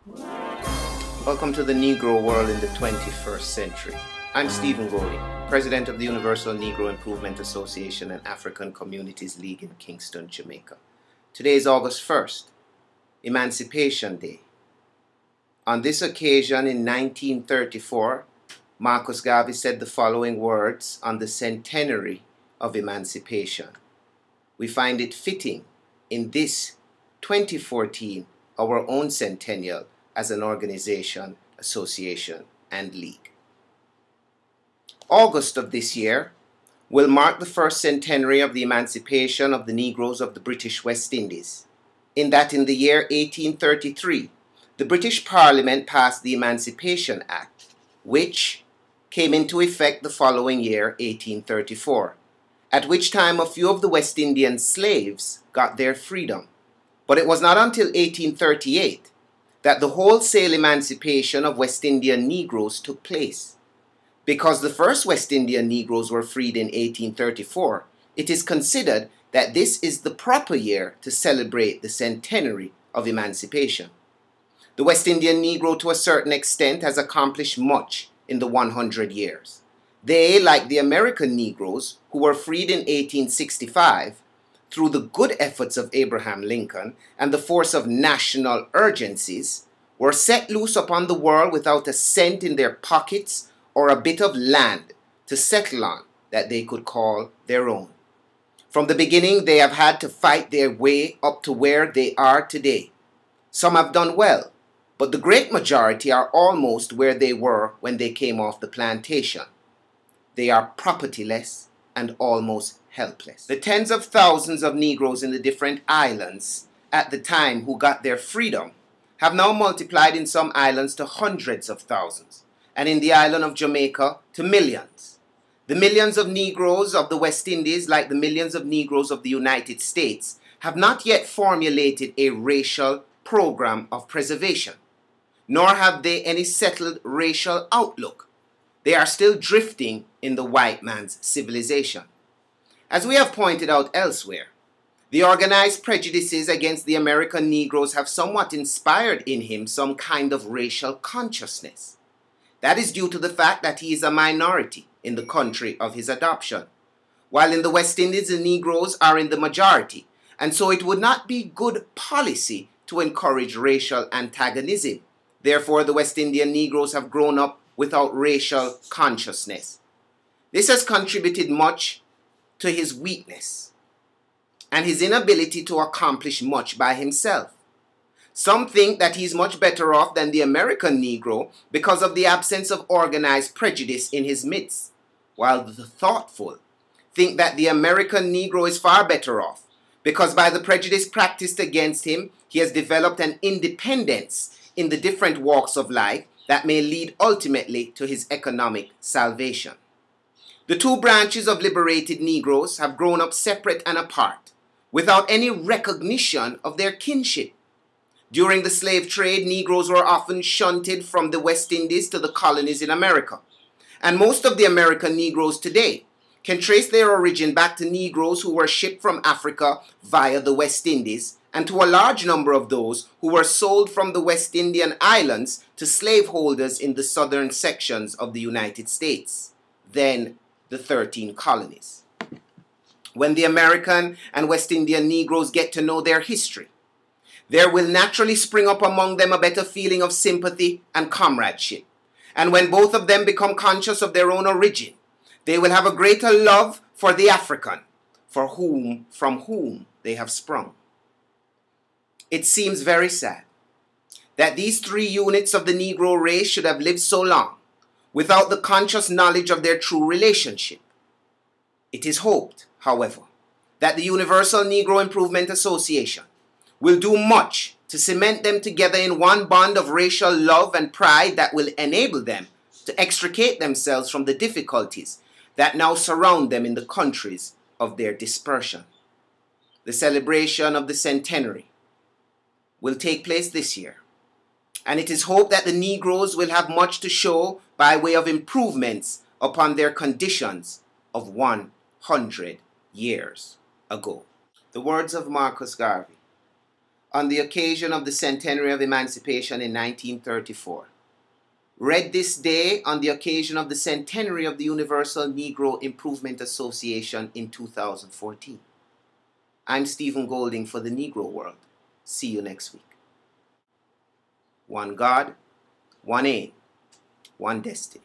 Welcome to the Negro world in the 21st century. I'm Stephen Gordy, President of the Universal Negro Improvement Association and African Communities League in Kingston, Jamaica. Today is August 1st, Emancipation Day. On this occasion in 1934, Marcus Garvey said the following words on the centenary of emancipation. We find it fitting in this 2014, our own centennial, as an organization, association, and league. August of this year will mark the first centenary of the emancipation of the Negroes of the British West Indies, in that in the year 1833, the British Parliament passed the Emancipation Act, which came into effect the following year, 1834, at which time a few of the West Indian slaves got their freedom. But it was not until 1838 that the wholesale emancipation of West Indian Negroes took place. Because the first West Indian Negroes were freed in 1834, it is considered that this is the proper year to celebrate the centenary of emancipation. The West Indian Negro, to a certain extent, has accomplished much in the 100 years. They, like the American Negroes, who were freed in 1865, through the good efforts of Abraham Lincoln and the force of national urgencies, were set loose upon the world without a cent in their pockets or a bit of land to settle on that they could call their own. From the beginning, they have had to fight their way up to where they are today. Some have done well, but the great majority are almost where they were when they came off the plantation. They are propertyless and almost helpless. The tens of thousands of Negroes in the different islands at the time who got their freedom have now multiplied in some islands to hundreds of thousands, and in the island of Jamaica to millions. The millions of Negroes of the West Indies, like the millions of Negroes of the United States, have not yet formulated a racial program of preservation, nor have they any settled racial outlook. They are still drifting in the white man's civilization. As we have pointed out elsewhere, the organized prejudices against the American Negroes have somewhat inspired in him some kind of racial consciousness. That is due to the fact that he is a minority in the country of his adoption, while in the West Indies the Negroes are in the majority, and so it would not be good policy to encourage racial antagonism. Therefore, the West Indian Negroes have grown up without racial consciousness. This has contributed much to his weakness and his inability to accomplish much by himself. Some think that he is much better off than the American Negro because of the absence of organized prejudice in his midst, while the thoughtful think that the American Negro is far better off because by the prejudice practiced against him, he has developed an independence in the different walks of life that may lead ultimately to his economic salvation. The two branches of liberated Negroes have grown up separate and apart, without any recognition of their kinship. During the slave trade, Negroes were often shunted from the West Indies to the colonies in America. And most of the American Negroes today can trace their origin back to Negroes who were shipped from Africa via the West Indies, and to a large number of those who were sold from the West Indian islands to slaveholders in the southern sections of the United States, then the 13 colonies. When the American and West Indian Negroes get to know their history, there will naturally spring up among them a better feeling of sympathy and comradeship. And when both of them become conscious of their own origin, they will have a greater love for the African, from whom they have sprung. It seems very sad that these three units of the Negro race should have lived so long without the conscious knowledge of their true relationship. It is hoped, however, that the Universal Negro Improvement Association will do much to cement them together in one bond of racial love and pride that will enable them to extricate themselves from the difficulties that now surround them in the countries of their dispersion. The celebration of the centenary will take place this year, and it is hoped that the Negroes will have much to show by way of improvements upon their conditions of 100 years ago. The words of Marcus Garvey. on the occasion of the centenary of Emancipation in 1934. Read this day on the occasion of the centenary of the Universal Negro Improvement Association in 2014. I'm Stephen Golding for the Negro World. See you next week. One God, one aim, one destiny.